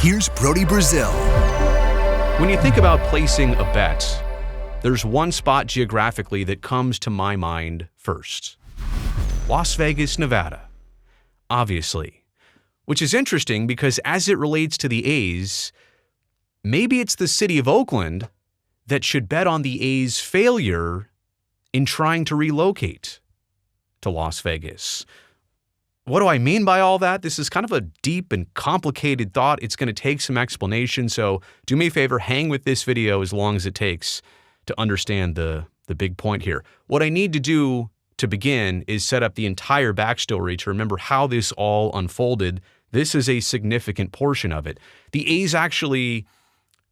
Here's Brody Brazil. When you think about placing a bet, there's one spot geographically that comes to my mind first. Las Vegas, Nevada. Obviously. Which is interesting because as it relates to the A's, maybe it's the city of Oakland that should bet on the A's failure in trying to relocate to Las Vegas. What do I mean by all that? This is kind of a deep and complicated thought. It's going to take some explanation, so do me a favor, hang with this video as long as it takes to understand the big point here. What I need to do to begin is set up the entire backstory to remember how this all unfolded. This is a significant portion of it. The A's actually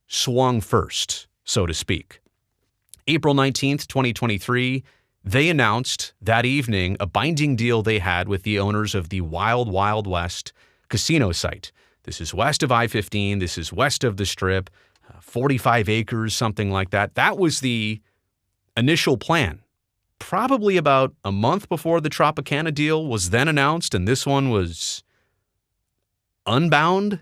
swung first, so to speak. April 19th, 2023, they announced that evening a binding deal they had with the owners of the Wild Wild West casino site. This is west of I-15. This is west of the Strip, 45 acres, something like that. That was the initial plan. Probably about a month before the Tropicana deal was then announced, and this one was unbound,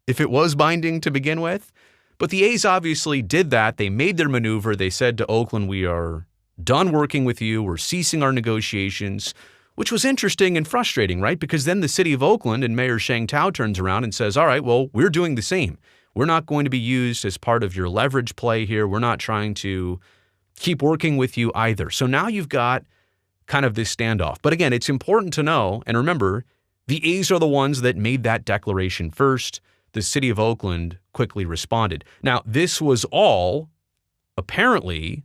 if it was binding to begin with. But the A's obviously did that. They made their maneuver. They said to Oakland, we are done working with you. We're ceasing our negotiations, which was interesting and frustrating, right? Because then the city of Oakland and Mayor Sheng Tao turns around and says, all right, well, we're doing the same. We're not going to be used as part of your leverage play here. We're not trying to keep working with you either. So now you've got kind of this standoff. But again, it's important to know, and remember, the A's are the ones that made that declaration first. The city of Oakland quickly responded. Now, this was all apparently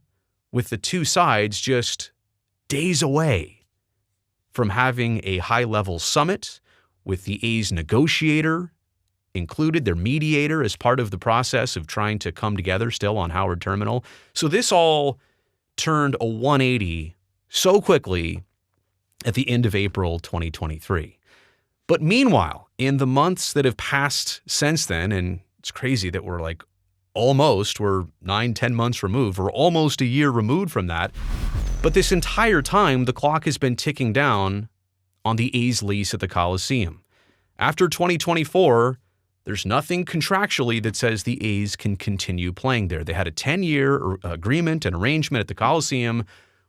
with the two sides just days away from having a high-level summit with the A's negotiator included, their mediator, as part of the process of trying to come together still on Howard Terminal. So this all turned a 180 so quickly at the end of April 2023. But meanwhile, in the months that have passed since then, and it's crazy that we're 9-10 months removed. We're almost a year removed from that. But this entire time, the clock has been ticking down on the A's lease at the Coliseum. After 2024, there's nothing contractually that says the A's can continue playing there. They had a 10-year agreement and arrangement at the Coliseum,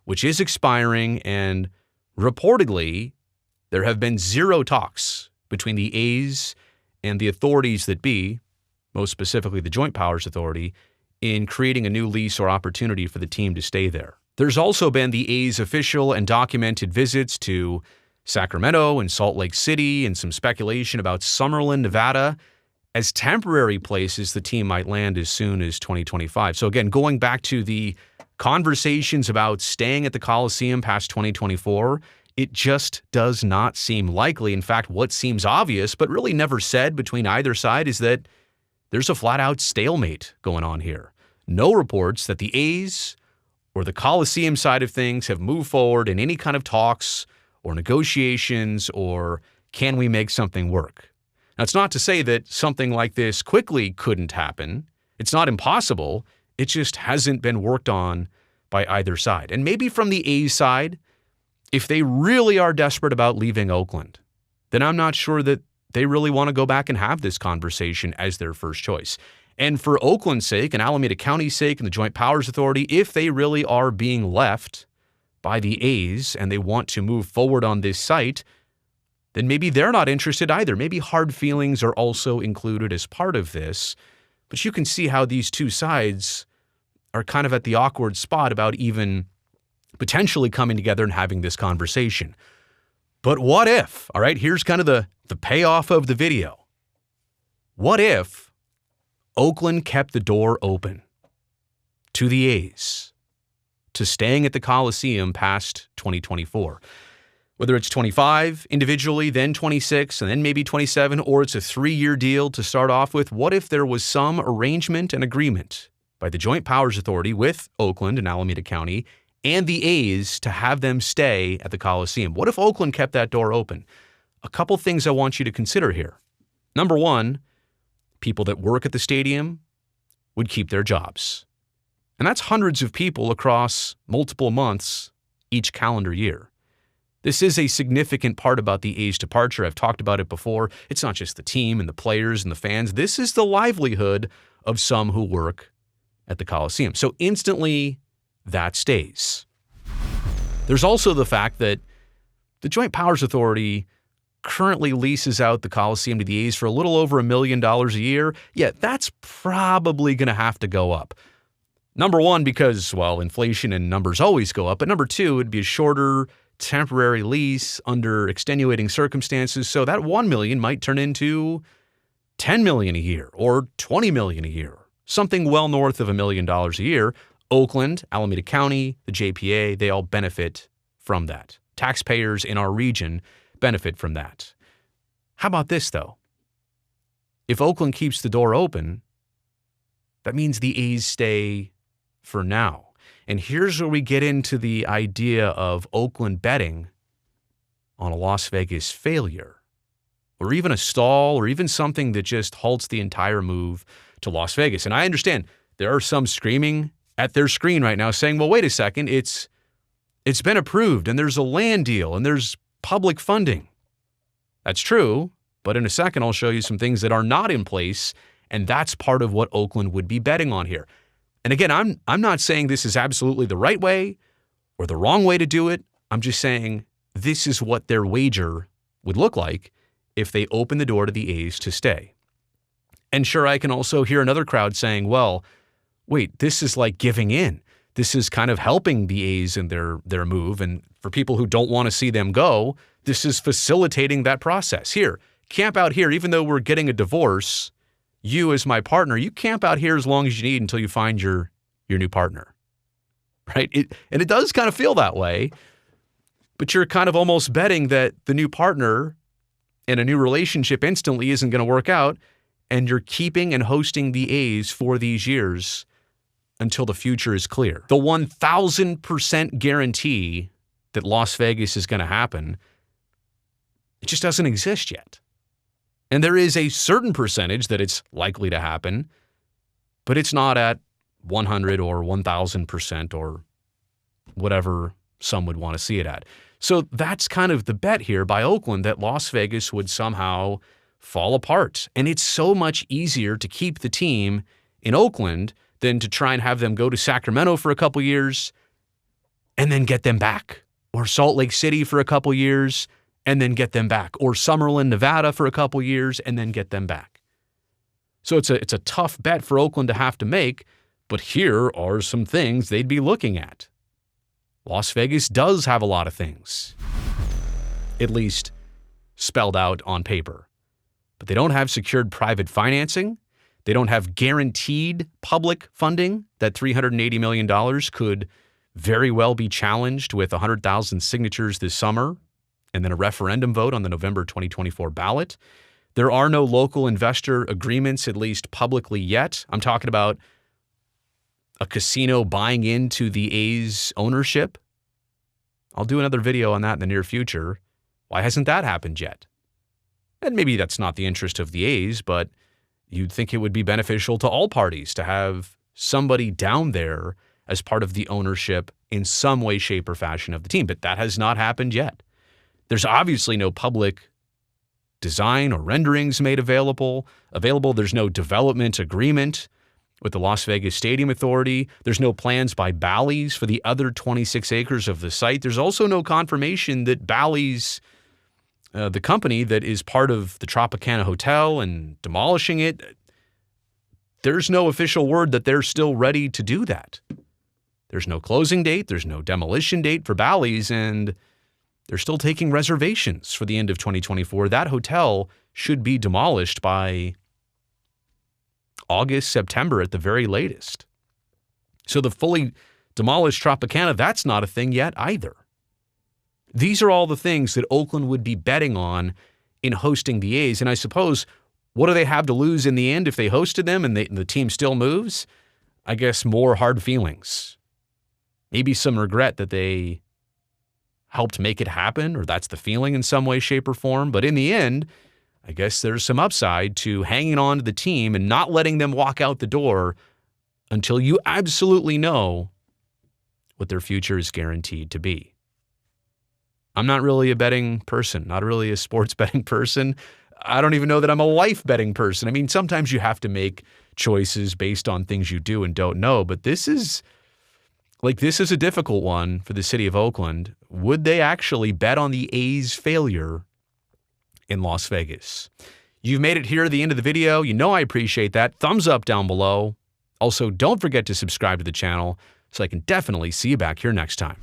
which is expiring, and reportedly, there have been zero talks between the A's and the authorities that be, most specifically the Joint Powers Authority, in creating a new lease or opportunity for the team to stay there. There's also been the A's official and documented visits to Sacramento and Salt Lake City and some speculation about Summerlin, Nevada, as temporary places the team might land as soon as 2025. So again, going back to the conversations about staying at the Coliseum past 2024, it just does not seem likely. In fact, what seems obvious, but really never said between either side, is that there's a flat-out stalemate going on here. No reports that the A's or the Coliseum side of things have moved forward in any kind of talks or negotiations or can we make something work. Now, it's not to say that something like this quickly couldn't happen. It's not impossible. It just hasn't been worked on by either side. And maybe from the A's side, if they really are desperate about leaving Oakland, then I'm not sure that they really want to go back and have this conversation as their first choice. And for Oakland's sake and Alameda County's sake and the Joint Powers Authority, if they really are being left by the A's and they want to move forward on this site, then maybe they're not interested either. Maybe hard feelings are also included as part of this. But you can see how these two sides are kind of at the awkward spot about even potentially coming together and having this conversation. But what if, all right, here's kind of the payoff of the video. What if Oakland kept the door open to the A's, to staying at the Coliseum past 2024? Whether it's 25 individually, then 26, and then maybe 27, or it's a 3-year deal to start off with, what if there was some arrangement and agreement by the Joint Powers Authority with Oakland and Alameda County and the A's to have them stay at the Coliseum? What if Oakland kept that door open? A couple things I want you to consider here. Number one, people that work at the stadium would keep their jobs. And that's hundreds of people across multiple months each calendar year. This is a significant part about the A's departure. I've talked about it before. It's not just the team and the players and the fans. This is the livelihood of some who work at the Coliseum. So instantly, that stays. There's also the fact that the Joint Powers Authority currently leases out the Coliseum to the A's for a little over $1 million a year. Yeah, that's probably going to have to go up. Number one, because, well, inflation and numbers always go up. But number two, it'd be a shorter, temporary lease under extenuating circumstances. So that $1 million might turn into $10 million a year or $20 million a year. Something well north of $1 million a year. Oakland, Alameda County, the JPA, they all benefit from that. Taxpayers in our region benefit from that. How about this, though? If Oakland keeps the door open, that means the A's stay for now. And here's where we get into the idea of Oakland betting on a Las Vegas failure, or even a stall, or even something that just halts the entire move to Las Vegas. And I understand there are some screaming at their screen right now saying, well, wait a second, it's been approved and there's a land deal and there's public funding. That's true, but in a second I'll show you some things that are not in place, and that's part of what Oakland would be betting on here. And again, I'm not saying this is absolutely the right way or the wrong way to do it. I'm just saying this is what their wager would look like if they open the door to the A's to stay. And sure, I can also hear another crowd saying, well, wait, this is like giving in. This is kind of helping the A's in their move. And for people who don't want to see them go, this is facilitating that process. Here, camp out here, even though we're getting a divorce, you as my partner, you camp out here as long as you need until you find your new partner, right? And it does kind of feel that way, but you're kind of almost betting that the new partner in a new relationship instantly isn't going to work out, and you're keeping and hosting the A's for these years until the future is clear. The 1,000% guarantee that Las Vegas is going to happen, it just doesn't exist yet. And there is a certain percentage that it's likely to happen, but it's not at 100 or 1,000% or whatever some would want to see it at. So that's kind of the bet here by Oakland, that Las Vegas would somehow fall apart. And it's so much easier to keep the team in Oakland than to try and have them go to Sacramento for a couple years and then get them back, or Salt Lake City for a couple years and then get them back, or Summerlin, Nevada for a couple years and then get them back. So it's a tough bet for Oakland to have to make, but here are some things they'd be looking at. Las Vegas does have a lot of things, at least spelled out on paper, but they don't have secured private financing. They don't have guaranteed public funding. That $380 million could very well be challenged with 100,000 signatures this summer and then a referendum vote on the November 2024 ballot. There are no local investor agreements, at least publicly yet. I'm talking about a casino buying into the A's ownership. I'll do another video on that in the near future. Why hasn't that happened yet? And maybe that's not the interest of the A's, but you'd think it would be beneficial to all parties to have somebody down there as part of the ownership in some way, shape, or fashion of the team. But that has not happened yet. There's obviously no public design or renderings made available. There's no development agreement with the Las Vegas Stadium Authority. There's no plans by Bally's for the other 26 acres of the site. There's also no confirmation that Bally's, the company that is part of the Tropicana Hotel and demolishing it, there's no official word that they're still ready to do that. There's no closing date. There's no demolition date for Bally's, and they're still taking reservations for the end of 2024. That hotel should be demolished by August, September at the very latest. So the fully demolished Tropicana, that's not a thing yet either. These are all the things that Oakland would be betting on in hosting the A's. And I suppose, what do they have to lose in the end if they hosted them and the team still moves? I guess more hard feelings. Maybe some regret that they helped make it happen, or that's the feeling in some way, shape, or form. But in the end, I guess there's some upside to hanging on to the team and not letting them walk out the door until you absolutely know what their future is guaranteed to be. I'm not really a betting person, not really a sports betting person. I don't even know that I'm a life betting person. I mean, sometimes you have to make choices based on things you do and don't know, but this is a difficult one for the city of Oakland. Would they actually bet on the A's failure in Las Vegas? You've made it here to the end of the video. You know I appreciate that. Thumbs up down below. Also, don't forget to subscribe to the channel so I can definitely see you back here next time.